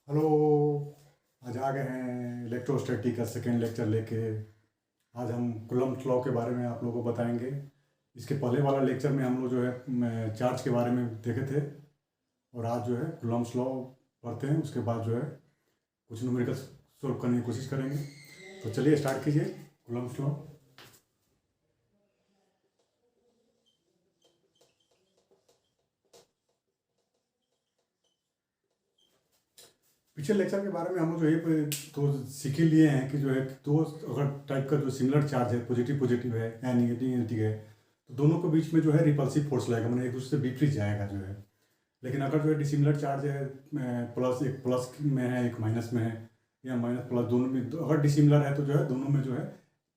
Hello. आज आ गए हैं इलेक्ट्रोस्टैटिक का सेकेंड लेक्चर लेके। आज हम कूलम्ब लॉ के बारे में आप लोगों को बताएंगे। इसके पहले वाला लेक्चर में हम लोग जो है चार्ज के बारे में देखे थे, और आज जो है कूलम्ब लॉ पढ़ते हैं। उसके बाद जो है कुछ न्यूमेरिकल सॉल्व करने की कोशिश करेंगे। तो चलिए स्टार्ट कीजिए कूलम्ब लॉ। पिछले लेक्चर के बारे में हम लोग जो ये तो सीख ही लिए हैं कि जो है दो अगर टाइप का जो सिमिलर चार्ज है, पॉजिटिव पॉजिटिव है या निगेटिव नेगेटिव है, तो दोनों के बीच में जो है रिपल्सिव फोर्स लगेगा, मतलब एक दूसरे से विपरीत जाएगा जो है। लेकिन अगर जो है डिसिमिलर चार्ज है, प्लस एक प्लस में है एक माइनस में है, या माइनस प्लस दोनों में, अगर डिसिमिलर है तो जो है दोनों में जो है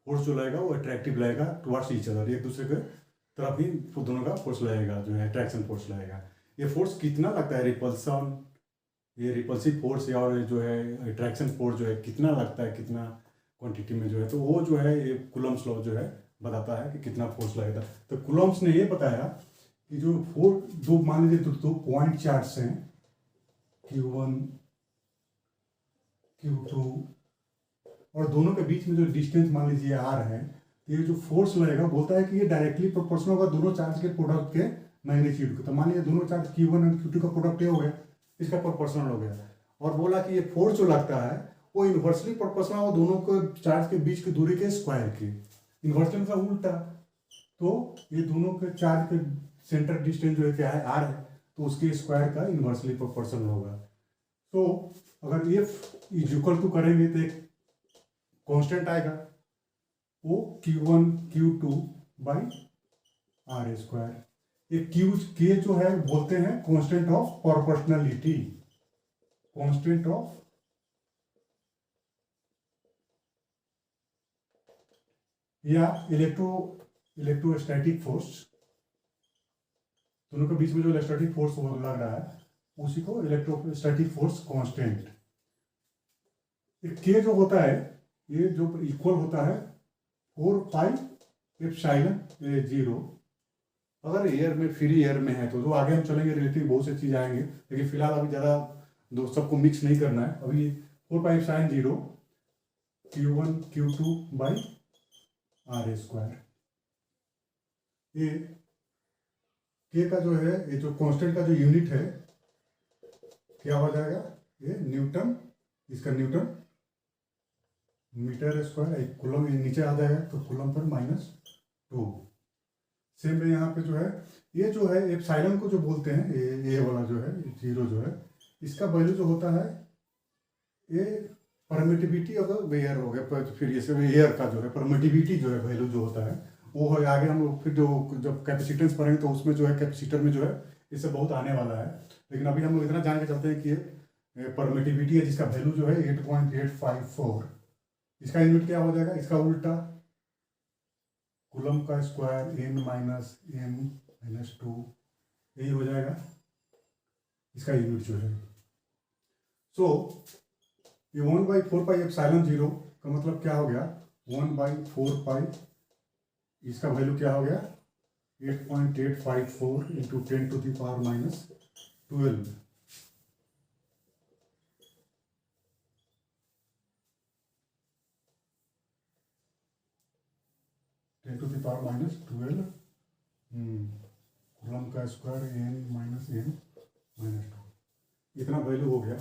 फोर्स जो लगेगा वो अट्रैक्टिव लगेगा टुवर्ड्स ईच अदर, एक दूसरे के तरफ ही दोनों का फोर्स लगेगा, जो है अट्रैक्शन फोर्स लगेगा। ये फोर्स कितना लगता है रिपल्सन, ये रिपल्सिव फोर्स या और जो है अट्रैक्शन फोर्स जो है कितना लगता है, कितना क्वांटिटी में जो है, तो वो जो है ये कूलम्ब्स लॉ जो है बताता है कि कितना फोर्स लगेगा। तो कूलम्ब्स ने ये बताया कि जो दो मान लीजिए दो पॉइंट चार्ज हैं Q1 Q2, और दोनों के बीच में जो डिस्टेंस मान लीजिए R है, तो ये जो फोर्स लगेगा बोलता है कि ये डायरेक्टली प्रोपोर्शनल होगा दोनों चार्ज के प्रोडक्ट के मैग्नीट्यूड को। तो मान लीजिए दोनों चार्ज Q1 और Q2 का प्रोडक्ट ये हो गया, इसका प्रोपोर्शनल हो गया। और बोला कि ये फोर्स जो लगता है वो इन्वर्सली प्रोपोर्शनल हो दोनों को चार्ज के बीच की दूरी के स्क्वायर की। इन्वर्सली मतलब उल्टा, तो ये दोनों के चार्ज के सेंटर डिस्टेंस जो है क्या है, R है, तो उसके स्क्वायर का इन्वर्सली प्रोपोर्शनल होगा। तो अगर ये इज इक्वल टू करेंगे तो एक कांस्टेंट आएगा, वो Q1 Q2 by R square. ये Q के जो है बोलते हैं constant of proportionality, constant of या इलेक्ट्रोस्टैटिक फोर्स, दोनों के बीच में जो इलेक्ट्रोस्टैटिक फोर्स लग रहा है उसी को इलेक्ट्रोस्टैटिक फोर्स कांस्टेंट। के जो होता है ये जो इक्वल होता है 4πε0। अगर एयर में फ्री एयर में है तो जो आगे हम चलेंगे रिलेटिव बहुत से चीज़ आएंगे, लेकिन फिलहाल अभी ज़्यादा दो सबको मिक्स नहीं करना है। अभी 4πε0 Q1 Q2 by R square. ये के का जो है, ये जो कांस्टेंट का जो यूनिट है क्या हो जाएगा, ये न्यूटन, इसका न्यूटन मीटर स्क्वायर, कूलम नीचे आ जाएगा तो कूलम पर -2। सेम में यहाँ पे जो है ये जो है एप्सिलॉन को जो बोलते हैं, ये वाला जो है जीरो जो है, इसका वैल्यू जो होता है ये परमिटिविटी अगर एयर हो गया, तो फिर ये सब एयर का जो है परमिटिविटी जो है वैल्यू जो होता है वो है। आगे हम लोग फिर जो जब कैपेसिटेंस पढ़ेंगे तो उसमें जो है कैपेसिटर में जो है इससे बहुत आने वाला है, लेकिन अभी हम लोग इतना जान के चलते हैं कि ये परमिटिविटी है जिसका वैल्यू जो है 8.854। इसका यूनिट क्या हो जाएगा, इसका उल्टा कूलम का स्क्वायर n-m-2, यही हो जाएगा इसका यूनिट जो है। सो ये 1/4πε0 का मतलब क्या हो गया, 1/4π, इसका वैल्यू क्या हो गया 8.854 इंटू 10⁻⁻12। कूलम का स्क्वायर n-m-2, इतना वैल्यू हो गया।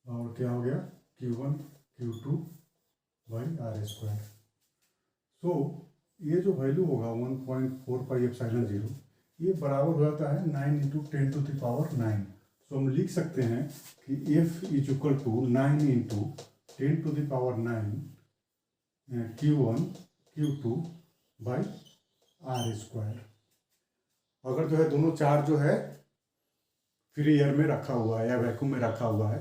और क्या हो गया Q1 Q2 by R square. सो ये जो वैल्यू होगा 1.4πε0, ये बराबर हो जाता है 9 इंटू 10⁻⁹। सो हम लिख सकते हैं कि F is equal to 9 into 10⁹ Q1 Q2 by R square. अगर जो है दोनों चार्ज जो है फ्री एयर में रखा हुआ है या वैक्यूम में रखा हुआ है,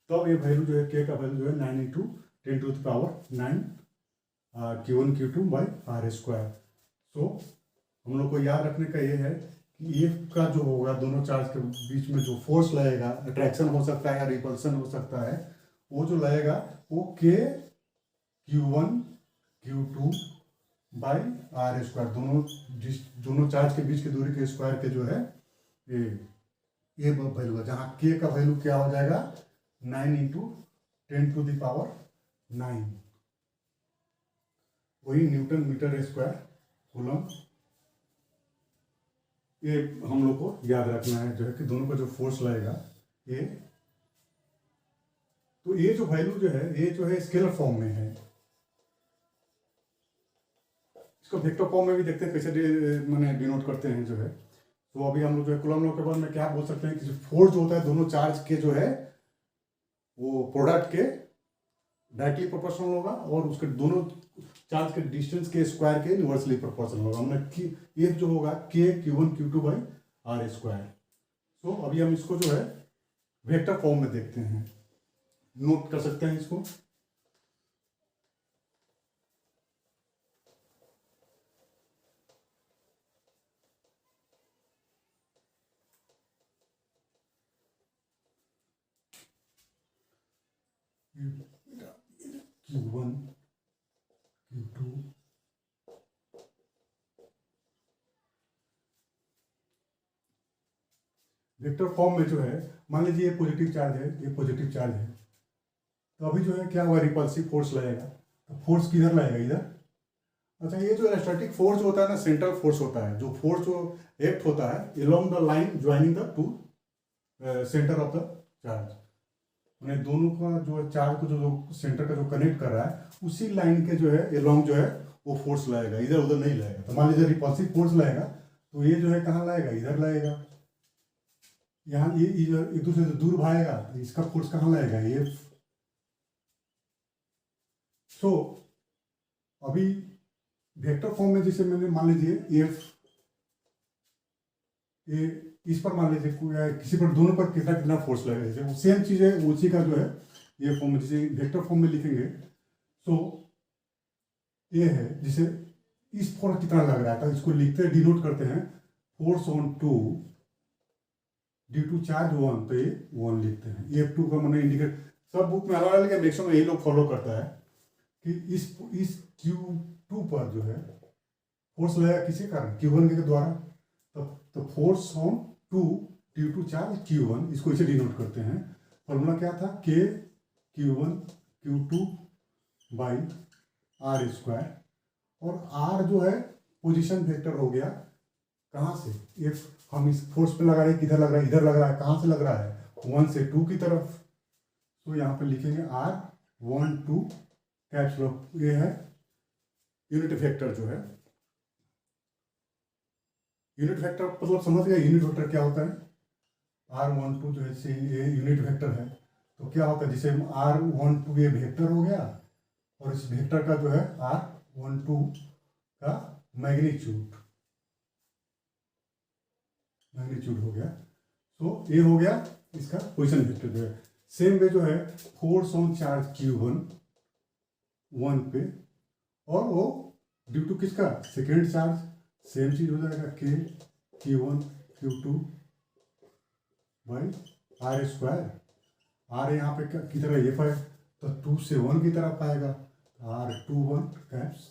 तो ये वैल्यू जो है के का वैल्यू जो है 9 into 10⁹ Q1 Q2 by R square. So हम लोग को याद रखने का ये है कि ये का जो होगा दोनों चार्ज के बीच में जो फोर्स लगेगा, अट्रैक्शन हो सकता है या रिपल्सन हो सकता है, वो जो लगेगा वो के Q1 Q2 by R square, दोनों चार्ज के बीच की दूरी के स्क्वायर के जो है ये ये वैल्यू है, जहाँ के का वैल्यू क्या हो जाएगा 9 इंटू 10⁹9, वही न्यूटन मीटर स्क्वायर कूलम। ये हम लोग को याद रखना है जो है कि दोनों का जो फोर्स लगेगा ये, तो ये जो वैल्यू जो है ये जो है स्केलर फॉर्म में है। इसको वेक्टर फॉर्म में भी देखते हैं कैसे मैंने डिनोट करते हैं जो है। तो अभी हम लोग जो है कूलम लॉ के बाद में क्या बोल सकते हैं कि फोर्स जो होता है दोनों चार्ज के जो है वो प्रोडक्ट के डायरेक्टली प्रोपोर्शनल होगा और उसके दोनों चार्ज के डिस्टेंस के स्क्वायर के इनवर्सली प्रोपोर्शनल होगा। हमने ये जो होगा के Q1 Q2 by R square. तो अभी हम इसको जो है वेक्टर फॉर्म में देखते हैं, नोट कर सकते हैं इसको। Q1 Q2 वेक्टर फॉर्म में जो है मान लीजिए ये पॉजिटिव चार्ज है, ये पॉजिटिव चार्ज है, तो अभी जो है क्या हुआ रिपल्सिव फोर्स लगेगा, तो फोर्स किधर लगेगा इधर। अच्छा ये जो इलेक्ट्रोस्टैटिक फोर्स होता है ना सेंट्रल फोर्स होता है, जो फोर्स जो एक्ट होता है along the line joining the two centre of the charge, मैंने दोनों का जो चार्ज को जो सेंटर का जो कनेक्ट कर रहा है उसी लाइन के जो है अलोंग जो है वो फोर्स लगेगा, इधर उधर नहीं लगेगा। तो मान लीजिए रिपल्सिव फोर्स लगेगा तो ये जो है कहाँ लगेगा, इधर लगेगा। यहाँ ये इधर एक दूसरे से दूर भागेगा तो इसका फोर्स कहाँ लगेगा, ये। सो अभी वेक्टर फॉर्म में जैसे मैंने मान लीजिए एफ ये इस पर मान लीजिए किसी पर दोनों पर कितना कितना फोर्स लगेगा, जैसे सेम चीज है उसी का जो है ये फॉर्म में जैसे वेक्टर फॉर्म में लिखेंगे। तो ये है जैसे इस फोर्स कितना लग रहा था, इसको लिखते हैं डिनोट करते हैं force on two due to charge 1, तो ये 1 लिखते हैं। ये F2 का मैंने इंडिकेट सब बुक में अलग अलग है, मैक्सिमम यही लोग फॉलो करता है कि इस Q2 पर जो है फोर्स लगेगा किसी कारण Q1 के द्वारा, तो force on two due to charge Q1, इसको इसे डिनोट करते हैं। फॉर्मूला क्या था, K Q1 Q2 by R square, और आर जो है पोजीशन वेक्टर हो गया कहाँ से, ये हम इस फोर्स पे लगा रहे हैं, किधर लग रहा है, इधर लग रहा है, कहाँ से लग रहा है 1 से 2 की तरफ। तो यहाँ पे लिखेंगे R1 2 कैप्स लॉक, ये है यूनिट वेक्टर जो है। यूनिट वेक्टर मतलब समझ गया यूनिट वेक्टर क्या होता है। R12 जो है ये यूनिट वेक्टर है, तो क्या होता है जैसे R12 ये वेक्टर हो गया और इस वेक्टर का जो है R12 का मैग्नीट्यूड हो गया। तो ये हो गया इसका पोजीशन वेक्टर जो है। सेम वे जो है फोर्स ऑन चार्ज Q1 1 पे, और वो ड्यू टू किसका सेकेंड चार्ज, सेम चीज हो जाएगा K Q1 Q2 by R square. R यहाँ पे की तरह F है तो 2 से 1 की तरफ आएगा, R21 कैप्स,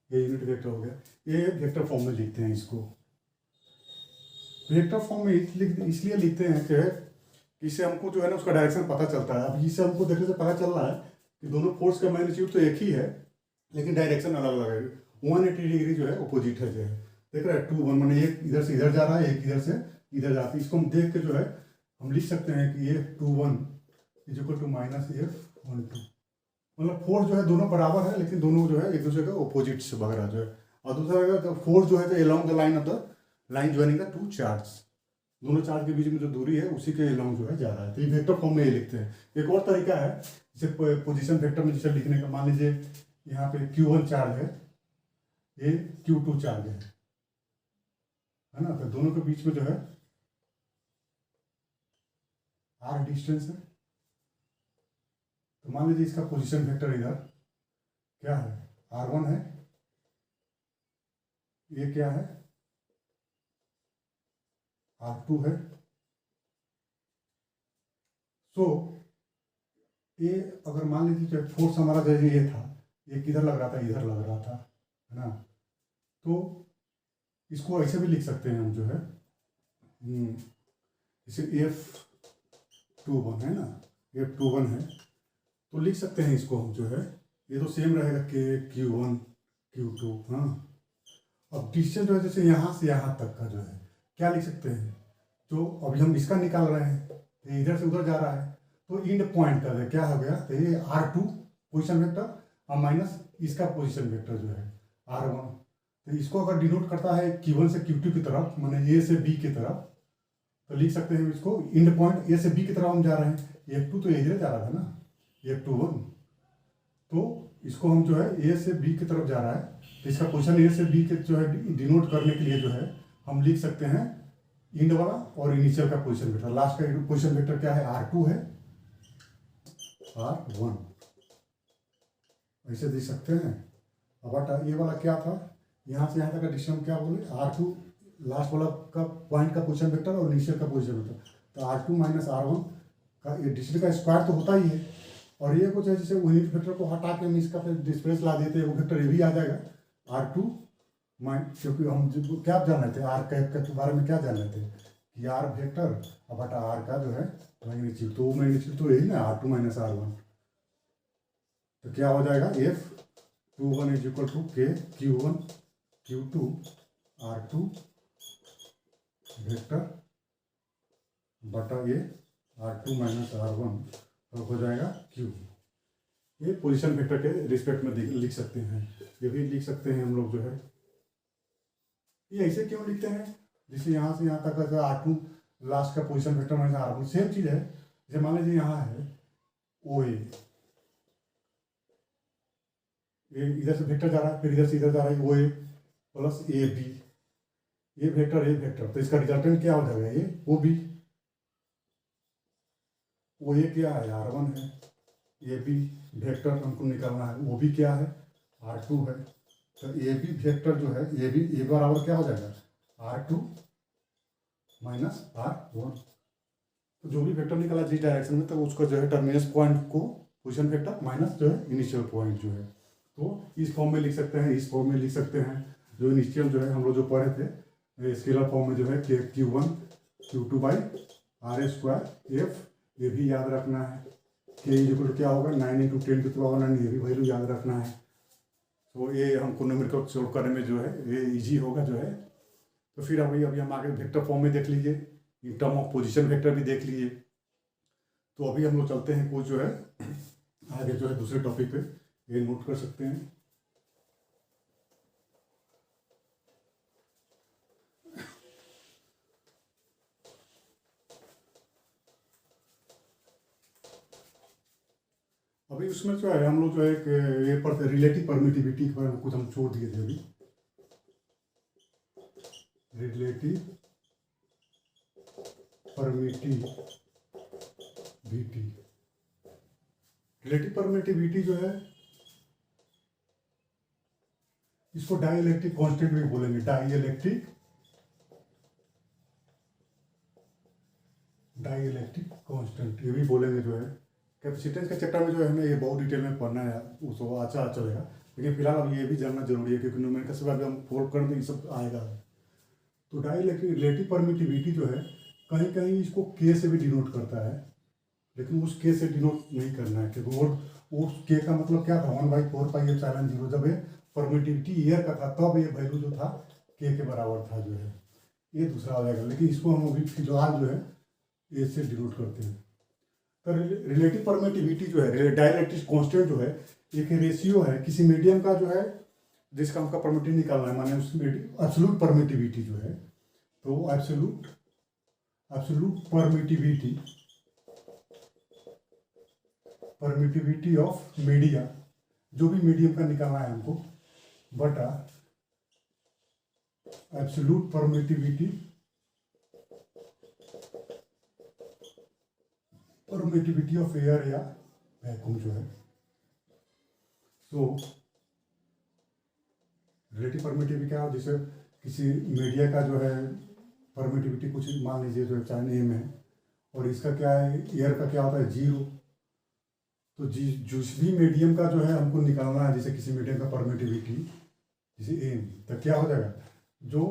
ये यूनिट वेक्टर हो गया। ये वेक्टर फॉर्म में लिखते हैं इसको। वेक्टर फॉर्म में इसलिए लिखते हैं कि इससे हमको जो है ना उसका डायरेक्शन पता चलता है। अब इससे हमको देखने से पता चल रहा है कि दोनों फोर्स का मैग्नीट्यूड तो एक ही है लेकिन डायरेक्शन अलग अलग है। 180 डिग्री जो है अपोजिट है जो है, देख रहा है 2 1, मैंने एक इधर से इधर जा रहा है, एक इधर से इधर जाती है। इसको हम देख के जो है हम लिख सकते हैं कि ये 2 1 is equal to minus F1 2, मतलब फोर्स जो है दोनों बराबर है लेकिन दोनों जो है एक दूसरे का अपोजिट से भाग रहा जो है। और दूसरा फोर्स जो है तो along the line of the line joining the two charge, दोनों चार्ज के बीच में जो दूरी है उसी के अलोंग जो है जा रहा है। तो ये वेक्टर फॉर्म में ये लिखते हैं। एक और तरीका है जैसे पोजीशन वेक्टर में जैसे लिखने का, मान लीजिए यहाँ पे Q1 चार्ज है, ये Q2 चार्ज है ना, तो दोनों के बीच में जो है R डिस्टेंस है। तो मान लीजिए इसका पोजीशन वेक्टर इधर क्या है, R1 है, ये क्या है R2 है। सो ये अगर मान लीजिए फोर्स हमारा जो ये था, ये किधर लग रहा था, इधर लग रहा था, है ना। तो इसको ऐसे भी लिख सकते हैं हम जो है, जैसे F21 है ना, F21 है, तो लिख सकते हैं इसको हम जो है, ये तो सेम रहेगा K Q1 Q2। हाँ, अब डिस्टेंस जो है जैसे यहाँ से यहाँ तक का जो है क्या लिख सकते हैं, जो अभी हम इसका निकाल रहे हैं, तो इधर से उधर जा रहा है, तो इंड पॉइंट का क्या हो गया, तो ये R2 पोजिशन वेक्टर और माइनस इसका पोजिशन वेक्टर जो है R1। तो इसको अगर डिनोट करता है Q1 से Q2 की तरफ, माने A से B की तरफ, तो लिख सकते हैं इसको इंड पॉइंट A से B की तरफ हम जा रहे हैं। F2 तो इधर जा रहा था ना, F21, तो इसको हम जो है A से B की तरफ जा रहा है, तो इसका पोजिशन A से B के जो है डिनोट करने के लिए जो है हम लिख सकते हैं इंड वाला और इनिशियल का पोजिशन वेक्टर। लास्ट का पोजिशन वेक्टर क्या है, R2 है, R1 ऐसे दे सकते हैं। अब ये वाला क्या था, यहाँ से यहाँ तक का डिस्टेंस हम क्या बोले, R2 लास्ट वाला का पॉइंट का पोजिशन वेक्टर और इनिशियल का पोजिशन वेक्टर, तो R2 माइनस R1 का ये डिस्टेंस का स्क्वायर तो होता ही है, और ये कुछ है जैसे यूनिट वेक्टर को हटा के हम इसका फिर डिस्प्लेस ला देते हैं, वो वेक्टर ये भी आ जाएगा R2 क्योंकि हम क्या जान रहे थे, आर कैप के बारे में क्या जान रहे थे कि आर वेक्टर अब हटा आर का जो है मैग्नीट्यूड, तो मैग्नीट्यूड तो यही ना R2 माइनस R1, तो क्या हो जाएगा F21 is equal to K Q1 Q2 R2 vector बटा ये R2 माइनस R1, तो हो जाएगा Q। ये पोजीशन वेक्टर के रिस्पेक्ट में लिख सकते हैं। ये भी लिख सकते हैं हम लोग जो है, ये ऐसे क्यों लिखते हैं, जैसे यहाँ से यहाँ तक का R2 लास्ट का position vector minus R1 same चीज़ है। जैसे मान लीजिए यहाँ है OA, ये इधर से वेक्टर जा रहा है, फिर इधर से इधर जा रहा है OA प्लस AB, ये वेक्टर, तो इसका रिजल्टेंट क्या हो जाएगा, ये OB। OA क्या है, R1 है, AB वेक्टर हमको निकालना है, OB क्या है, R2 है, तो AB वेक्टर जो है AB बराबर क्या हो जाएगा, R2 माइनस R1। तो जो भी वेक्टर निकाला जिस डायरेक्शन में, तो उसको जो है टर्मिनस पॉइंट को पोजीशन वेक्टर माइनस जो है इनिशियल पॉइंट जो है, तो इस फॉर्म में लिख सकते हैं, इस फॉर्म में लिख सकते हैं। जो इनिशियल जो है हम लोग जो पढ़े थे स्केलर फॉर्म में जो है Q1 Q2 by R² F, ये भी याद रखना है। K इक्वल क्या होगा 9 × 10 की पावर 9, ये भी वैल्यू याद रखना है। तो ये हमको न्यूमेरिकल सोल्व करने में जो है ये इजी होगा जो है। तो फिर अभी हम आगे वेक्टर फॉर्म में देख लीजिए, in term of position vector भी देख लीजिए। तो अभी हम लोग चलते हैं कुछ जो है आगे जो है दूसरे टॉपिक पे, ये नोट कर सकते हैं। अभी उसमें जो है हम लोग जो है ये पढ़ते रिलेटिव परमिटिविटी के बारे में कुछ हम छोड़ दिए थे अभी। रिलेटिव परमिटिविटी जो है इसको डाइलेक्ट्रिक कांस्टेंट भी बोलेंगे, डाइलेक्ट्रिक कांस्टेंट ये भी बोलेंगे जो है। कैपेसिटेंस के चैप्टर में जो है हमें ये बहुत डिटेल में पढ़ना है, उसको अच्छा चलेगा, लेकिन फिलहाल अब ये भी जानना जरूरी है क्योंकि न्यूमेरिकल से भी हम फोल्ड कर दें ये सब आएगा। तो डाइलेक्ट्रिक रिलेटिव परमिटिविटी जो है कहीं कहीं इसको K से भी डिनोट करता है, लेकिन उस K से डिनोट नहीं करना है क्योंकि उस K का मतलब क्या था 1/4πε0। जब ये परमिटिविटी ईयर का था तब ये वैल्यू जो था K के बराबर था जो है, ये दूसरा आ जाएगा, लेकिन इसको हम अभी फिलहाल जो है ए से डिनोट करते हैं। तो रिलेटिव परमिटिविटी जो है डाइलेक्ट्रिक कांस्टेंट जो है एक रेशियो है किसी मीडियम का जो है जिसका हमका परमिटिविटी निकालना है, माने उसकी एब्सोल्यूट परमिटिविटी जो है, तो एब्सोल्यूट परमिटिविटी ऑफ मीडिया, जो भी मीडियम का निकालना है हमको, बटा एब्सोल्यूट परमिटिविटी ऑफ एयर या वैक्यूम जो है। तो रिलेटिव परमिटिविटी क्या, जैसे किसी मीडिया का जो है परमिटिविटी कुछ मान लीजिए जो चाहे एम है, और इसका क्या है एयर का क्या होता है 0। तो जिस भी मीडियम का जो है हमको निकालना है, जैसे किसी मीडियम का परमिटिविटी जैसे एम, तो क्या हो जाएगा जो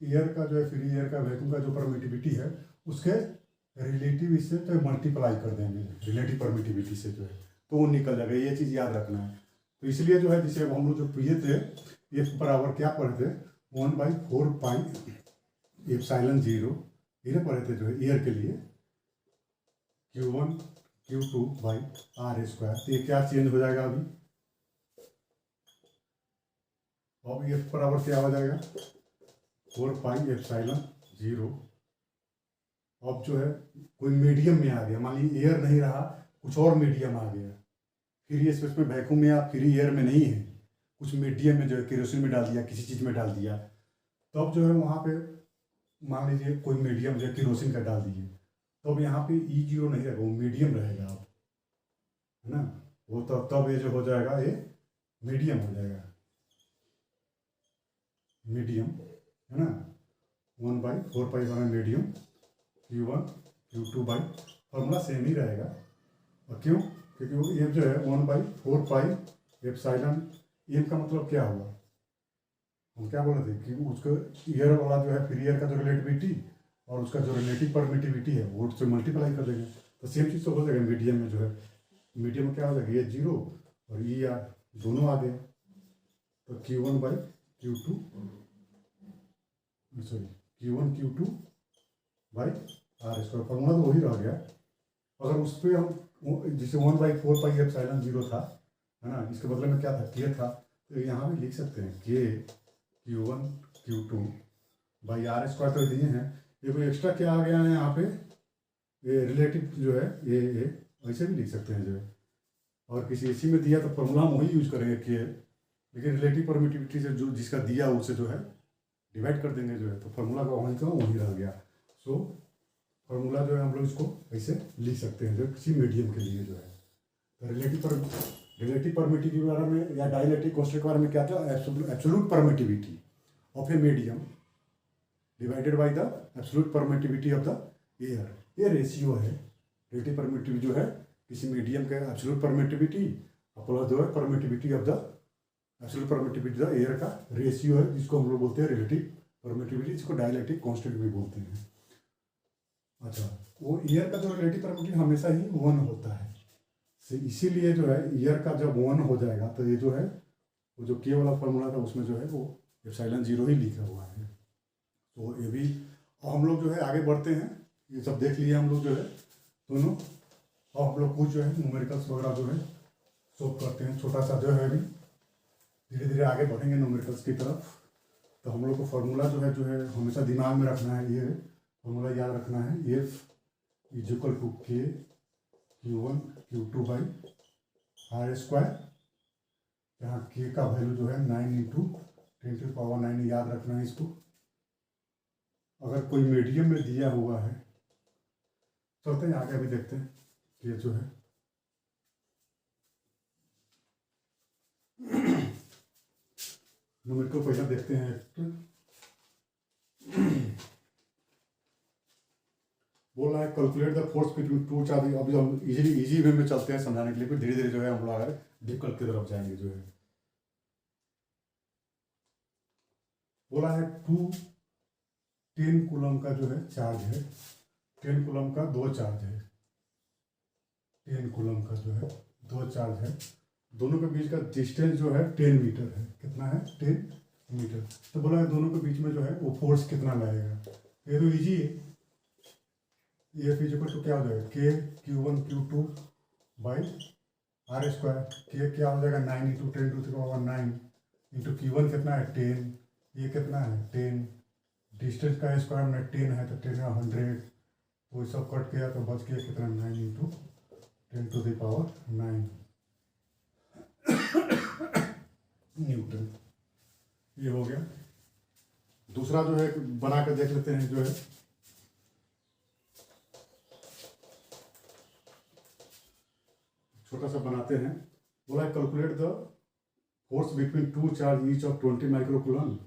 एयर का जो है फ्री एयर का वैक्यूम का जो परमिटिविटी है उसके रिलेटिव इससे तो मल्टीप्लाई कर देंगे रिलेटिव परमिटिविटी से जो है, तो वो निकल जाएगा। ये चीज़ याद रखना है। तो इसलिए जो है, जैसे अब हम लोग जो पढ़े थे, एफ बराबर क्या पढ़े थे, 1/4 एप्सिलॉन 0 इन्हें पढ़े थे जो है एयर के लिए, Q1 Q2 by R square. तो ये क्या चेंज हो जाएगा अभी, अब एफ बराबर क्या हो जाएगा, 4 एप्सिलॉन 0। अब जो है कोई मीडियम में आ गया, मान लीजिए एयर नहीं रहा, कुछ और मीडियम आ गया, फ्री स्पेस में वैक्यूम में, आप फ्री एयर में नहीं है, कुछ मीडियम में जो है केरोसिन में डाल दिया, किसी चीज़ में डाल दिया, तो अब जो है वहाँ पे मान लीजिए कोई मीडियम जो है केरोसिन का डाल दिए, तो अब यहाँ पे E0 नहीं रहेगा, वो मीडियम रहेगा अब, है ना। वो तब ये जो हो जाएगा, ये मीडियम हो जाएगा, मीडियम, है ना। 1/4 medium Q1 Q2 by, formula same ही रहेगा। और क्यों, क्योंकि वो एफ जो है 1/4 एप्सिलॉन, एम का मतलब क्या हुआ, हम क्या बोल रहे थे कि उसको एयर वाला जो है फ्री एयर का जो रिलेटिविटी और उसका जो रिलेटिव परमिटिविटी है वो उससे मल्टीप्लाई कर देंगे, तो सेम चीज़ तो हो जाएगा। मीडियम में जो है, मीडियम में क्या हो जाएगा, ये 0 और ई आर दोनों आ गए, तो Q1/Q2 sorry Q1 Q2 by R square, formula तो वही रह गया। अगर उस पर हम जैसे 1/4 एप्सिलॉन 0 था, है ना, इसके बदले में क्या था, के था, तो यहाँ भी लिख सकते हैं के Q1 Q2 by R square तो दिए हैं। ये कोई एक्स्ट्रा क्या आ गया है यहाँ पे, ये रिलेटिव जो है ये ऐसे भी लिख सकते हैं जो है, और किसी इसी में दिया तो फॉर्मूला हम वही यूज करेंगे के, लेकिन रिलेटिव परमिटिविटी से जो जिसका दिया उससे जो है डिवाइड कर देंगे जो है, तो फॉर्मूला का वहीं रह गया। सो फॉर्मूला जो है हम लोग इसको ऐसे लिख सकते हैं जो किसी मीडियम के लिए जो है। तो रिलेटिव परमिटिविटी के बारे में या डाइलेक्ट्रिक कांस्टेंट के बारे में क्या था, absolute permittivity of a medium divided by the absolute permittivity of the air. ये रेशियो है, रिलेटिव परमिटिविटी जो है किसी मीडियम के एब्सोल्यूट परमिटिविटी प्लस जो है permittivity of the absolute permittivity the air का रेशियो है, जिसको हम लोग बोलते हैं रिलेटिव परमिटिविटी, जिसको डाइलेक्ट्रिक कांस्टेंट भी बोलते हैं। अच्छा, वो एयर का जो रिलेटिव परमिटिविटी हमेशा ही 1 होता है, इसीलिए जो है एयर का जब 1 हो जाएगा तो ये जो है वो जो के वाला फॉर्मूला था उसमें जो है वो एप्सिलॉन 0 ही लिखा हुआ है। तो ये भी हम लोग जो है आगे बढ़ते हैं, ये सब देख लिए हम लोग जो है दोनों, और हम लोग कुछ जो है न्यूमेरिकल्स वगैरह जो है सॉल्व करते हैं, छोटा सा जो है अभी धीरे धीरे आगे बढ़ेंगे न्यूमेरिकल्स की तरफ। तो हम लोग को फार्मूला जो है हमेशा दिमाग में रखना है, ये फार्मूला याद रखना है, एफ इज इक्वल टू के Q1 Q2 by R square, जहाँ के का वैल्यू जो है 9 × 10⁻⁹ याद रखना है इसको। अगर कोई मीडियम में दिया हुआ है, चलते हैं आगे, अभी देखते हैं ये जो है नंबर को पहले देखते हैं। बोल रहा है calculate the force between two charge. अभी हम इजी वे में चलते हैं समझाने के लिए, फिर धीरे धीरे जो है हम लोग डिफिकल्ट की तरफ जाएंगे जो है। बोला है 10 कूलम का जो है चार्ज है, 10 कूलम का 2 चार्ज है, 10 कूलम का जो है 2 चार्ज है, दोनों के बीच का डिस्टेंस जो है 10 मीटर है। कितना है, 10 मीटर। तो बोला है दोनों के बीच में जो है वो फोर्स कितना लगेगा। ये तो इजी है, ये फिजिकल तो क्या हो जाएगा, के Q1 Q2 by R square. के क्या हो जाएगा, 9 × 10⁻⁹ इंटू Q1 कितना है 10, ये कितना है 10, डिस्टेंस का स्क्वायर में 10 है तो 10 है 100, वो सब कट गया तो बच गया कितना 9 × 10⁻⁹ न्यूटन। ये हो गया। दूसरा जो है बना कर देख लेते हैं जो है, छोटा सा बनाते हैं। बोला है calculate the force between two charge each of 20 microcoulomb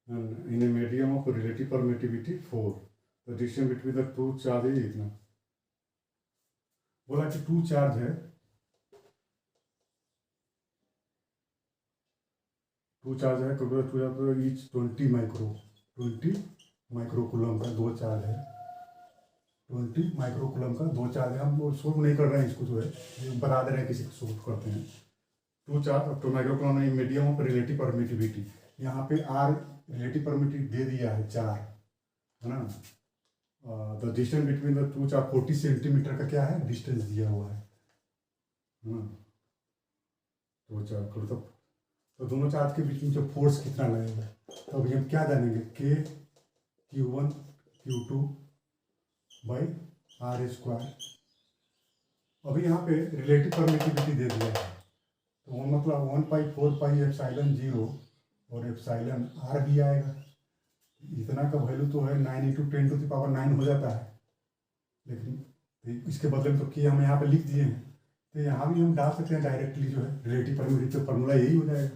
in a medium of relative permittivity 4, the distance between the two charge है इतना। बोला कि 2 चार्ज है, 2 चार्ज है, कैलकुलेट ईच 20 माइक्रोकूलम का 2 चार्ज है, 20 माइक्रोकूलम का दो चार्ज है। हम वो सोल्व नहीं कर रहे हैं इसको, जो है बता दे रहे हैं किसी को सोल्व करते हैं। Two charge two microcoulomb medium of relative permittivity, यहाँ पे आर रिलेटिव परमिटिविटी दे दिया है 4, है ना। The distance between the two charge 40 centimetre का क्या है डिस्टेंस दिया हुआ है ना। दो चार्ज तो दोनों चार्ज के बीच में जो फोर्स कितना लगेगा, तो अभी हम क्या जानेंगे, के Q1 Q2 by R square. अभी यहाँ पे रिलेटिव परमिटिविटी दे दिया है, तो वो मतलब 1/4 एप्सिलॉन 0 और एप्सिलॉन आर भी आएगा। इतना का वैल्यू तो है 9 × 10⁹ हो जाता है, लेकिन इसके बदले में तो के हम यहाँ पे लिख दिए हैं, तो यहाँ भी हम डाल सकते हैं डायरेक्टली, जो है रिलेटिव परमिटिविटी फॉर्मूला यही हो जाएगा।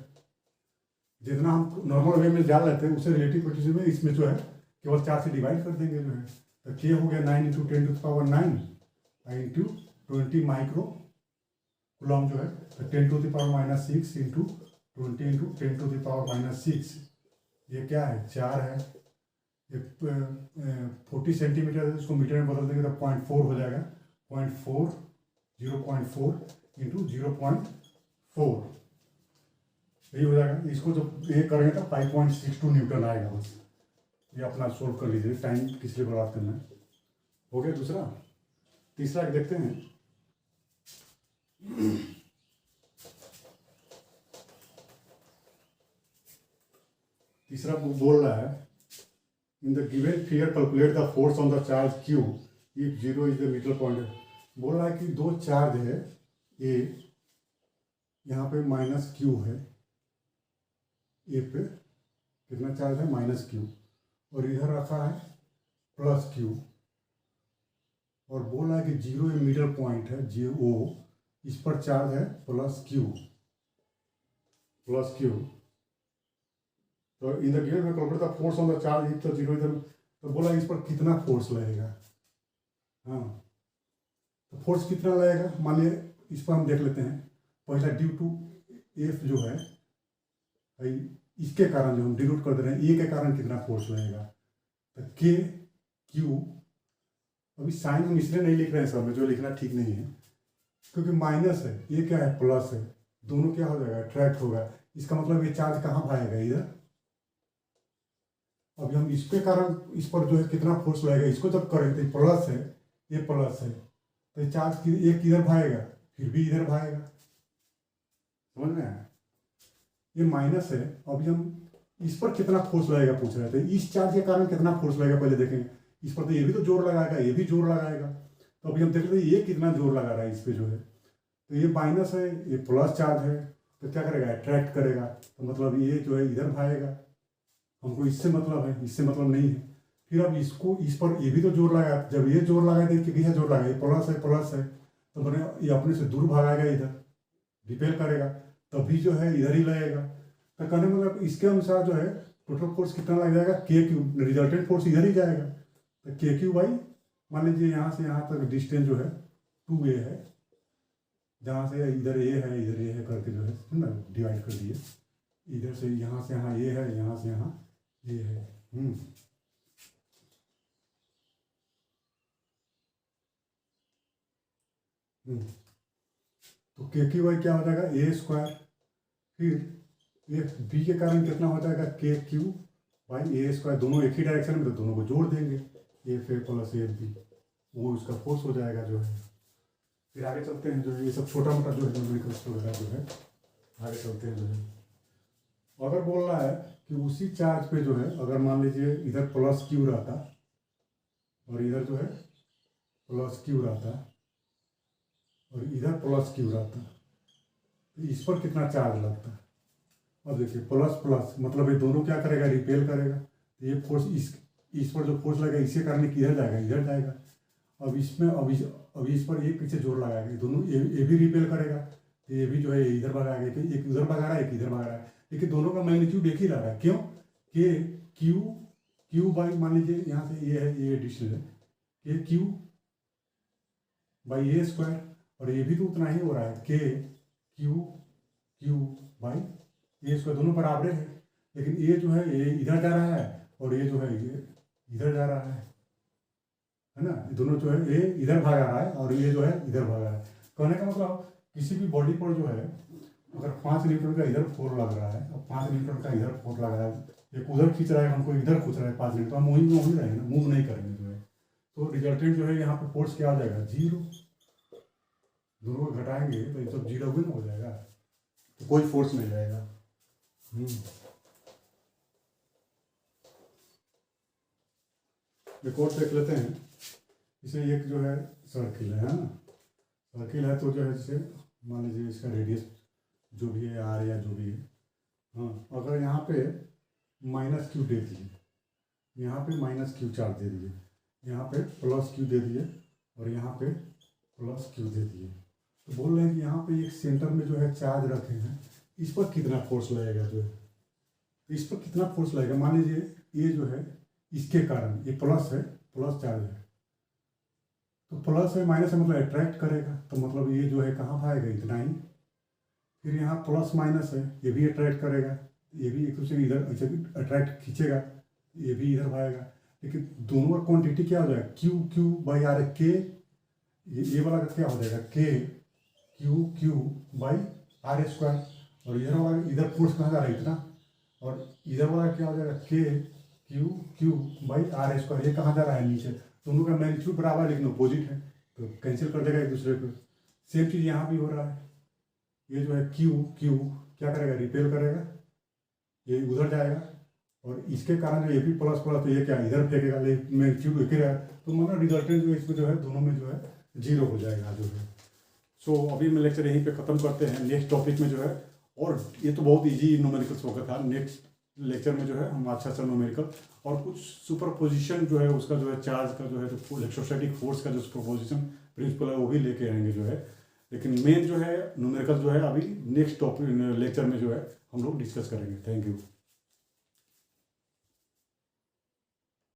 जितना हम नॉर्मल वे में डाल लेते हैं उसे रिलेटिव परमिटिविटी में इसमें जो है केवल 4 से डिवाइड कर देंगे, जो है तो के हो गया 9 × 10⁹ इंटू 20 माइक्रो कूलम, जो है तो 10⁻⁻6 इंटू 20 इंटू 10⁻⁻6, ये क्या है 4 है। 40 सेंटीमीटर, इसको मीटर में बदल देंगे तो 0.4 हो जाएगा, 0.4 इंटू 0.4 यही हो जाएगा। इसको जब ये करेंगे तो 5.62 न्यूटन आएगा। बस ये अपना सोल्व कर लीजिए, टाइम किस लिए बर्बाद करना है। हो गया दूसरा। तीसरा देखते हैं। तीसरा बोल रहा है, in the given figure calculate the force on the charge Q if 0 is the middle point. बोल रहा है कि दो चार्ज है ए, यहाँ पे -Q है, ए पे कितना चार्ज है -Q, और इधर रखा है +Q, और बोल रहा है कि 0 ये मिडल पॉइंट है O, इस पर चार्ज है +Q। तो इन द गिवन में calculate the force on the charge if the 0 इधर, तो बोला इस पर कितना फोर्स लगेगा। हाँ, तो फोर्स कितना लगेगा, मान लिया इस पर हम देख लेते हैं। पहला ड्यू टू एफ जो है इसके कारण जो हम डिनोट कर दे रहे हैं, ए के कारण कितना फोर्स लगेगा, तो के क्यू। अभी साइन हम इसलिए नहीं लिख रहे हैं सब में, जो लिखना ठीक नहीं है, क्योंकि माइनस है, ये क्या है प्लस है, दोनों क्या हो जाएगा अट्रैक्ट होगा। इसका मतलब ये चार्ज कहाँ भागेगा इधर। अभी हम इसके कारण इस पर जो है कितना फोर्स लगेगा, इसको जब करेंगे तो प्लस है, ये प्लस है, तो ये चार्ज एक किधर भागेगा, फिर भी इधर भागेगा। समझ में आया, ये माइनस है। अभी हम इस पर कितना फोर्स लगेगा पूछ रहे थे, इस चार्ज के कारण कितना फोर्स लगेगा पहले देखेंगे। इस पर तो ये भी तो जोर लगाएगा, ये भी जोर लगाएगा, तो अभी हम देख रहे हैं ये कितना जोर लगा रहा है इस पे जो है। तो ये माइनस है, ये प्लस चार्ज है, तो क्या करेगा अट्रैक्ट करेगा, तो मतलब ये जो है इधर भागेगा। हमको इससे मतलब है, इससे मतलब नहीं है। फिर अब इसको इस पर ये भी तो जोर लगाया, जब ये जोर लगाए तो कितना जोर लगाए, प्लस है, तो मैंने ये अपने से दूर भागेगा, इधर रिपेल करेगा, तभी जो है इधर ही लगेगा। तो कहने मतलब इसके अनुसार जो है टोटल फोर्स कितना लग जाएगा, के क्यू, रिजल्टेंट फोर्स इधर ही जाएगा। तो के क्यू बाई, मान लीजिए यहाँ से यहाँ तक डिस्टेंस जो है 2a है, जहाँ से इधर ए है इधर ए है करके जो है ना डिवाइड कर दिए। इधर से यहाँ ये है, यहाँ से यहाँ ये है। तो के क्यू बाई क्या हो जाएगा a²। फिर ये बी के कारण कितना हो जाएगा के क्यू बाई a², दोनों एक ही डायरेक्शन में, तो दोनों को जोड़ देंगे, F A plus F B, वो उसका फोर्स हो जाएगा जो है। फिर आगे चलते हैं, जो ये सब छोटा मोटा जो है न्यूमेरिकल्स वगैरह जो है आगे चलते हैं। जो है अगर बोल रहा है कि उसी चार्ज पे जो है, अगर मान लीजिए इधर +Q रहता और इधर जो है +Q रहता और इधर +Q रहता, तो इस पर कितना चार्ज लगता। अब देखिए प्लस मतलब ये दोनों क्या करेगा रिपेल करेगा, तो ये फोर्स इस पर जो फोर्स लगेगा इसके कारण किधर जाएगा, इधर जाएगा। अब इसमें अभी इस पर ये पीछे जोर लगाएगा, ये दोनों ये भी रिपेल करेगा, तो ये भी जो है इधर भगाएगा, एक उधर भगा रहा है एक इधर भगा रहा है, लेकिन दोनों का मैग्नीट्यूड एक ही रह रहा है। क्यों, के क्यू बाई, मान लीजिए यहाँ से ये है, ये डिस्टेंस है, के क्यू बाई a², और ये भी तो उतना ही हो रहा है, के क्यू बाई a², दोनों बराबर है। लेकिन ये जो है ये इधर जा रहा है और ये जो है ये इधर जा रहा है, है ना, ये दोनों जो है ये इधर भागा रहा है और ये जो है इधर भागा है। कहने का मतलब किसी भी बॉडी पर जो है अगर 5 न्यूटन का इधर फोर्स लग रहा है और 5 न्यूटन का इधर फोर्स लग रहा है, एक उधर खींच रहा है, हमको इधर खींच रहा है 5 न्यूटन, तो हम वहीं में वहीं रहेंगे ना, मूव नहीं करेंगे जो है। तो रिजल्टेंट जो है यहाँ पे फोर्स क्या आ जाएगा, 0। दोनों को घटाएंगे तो ये सब 0 भी ना हो जाएगा, तो कोई फोर्स नहीं जाएगा। एक और देख लेते हैं। इसे एक जो है सर्किल है ना, सर्किल है तो जो है जैसे मान लीजिए इसका रेडियस जो भी है आर या जो भी है, हाँ, अगर यहाँ पे -q दे दिए, यहाँ पे -q चार्ज दे दिए, यहाँ पे +q दे दिए और यहाँ पे +q दे दिए, तो बोल रहे हैं कि यहाँ पे एक सेंटर में जो है चार्ज रखे हैं, इस पर कितना फोर्स लगेगा, जो है इस पर कितना फोर्स लगेगा। मान लीजिए ये जो है इसके कारण ये प्लस है, प्लस चार्ज है, तो प्लस है माइनस है मतलब अट्रैक्ट करेगा, तो मतलब ये जो है कहाँ भागेगा, इतना ही। फिर यहाँ प्लस माइनस है, ये भी अट्रैक्ट करेगा, ये भी एक दूसरे इधर ऐसे भी अट्रैक्ट खींचेगा, ये भी इधर भागेगा। लेकिन दोनों का क्वांटिटी क्या हो जाएगा, Q/R है, के ये वाला का क्या हो जाएगा, Q/R², और इधर वाला इधर फोर्स कहाँ जा रहा है, इतना, और इधर वाला क्या हो जाएगा, Q/R², ये कहाँ जा रहा है, नीचे। दोनों का मैग्नीट्यूड बराबर है लेकिन अपोजिट है, तो कैंसिल कर देगा एक दूसरे को। सेम चीज़ यहाँ भी हो रहा है, ये जो है Q क्या करेगा, रिपेल करेगा, ये उधर जाएगा, और इसके कारण जो ये भी प्लस प्लस, तो ये क्या इधर फेंकेगा, लेकिन मैग्नीट्यूड एक ही रहेगा, तो मतलब रिजल्टेंट जो इसमें जो है दोनों में जो है 0 हो जाएगा जो है। सो अभी मैं लेक्चर यहीं पे ख़त्म करते हैं। नेक्स्ट टॉपिक में जो है, और ये तो बहुत इजी न्यूमेरिकल्स वगैरह था, नेक्स्ट लेक्चर में जो है हम अच्छा न्यूमेरिकल और कुछ सुपरपोजिशन जो है उसका जो है चार्ज का जो है जो इलेक्ट्रोस्टैटिक फोर्स का जो सुपरपोजिशन प्रिंसिपल है वो भी लेके आएंगे जो है। लेकिन मेन जो है न्यूमेरिकल जो है अभी नेक्स्ट टॉपिक लेक्चर में जो है हम लोग डिस्कस करेंगे। Thank you.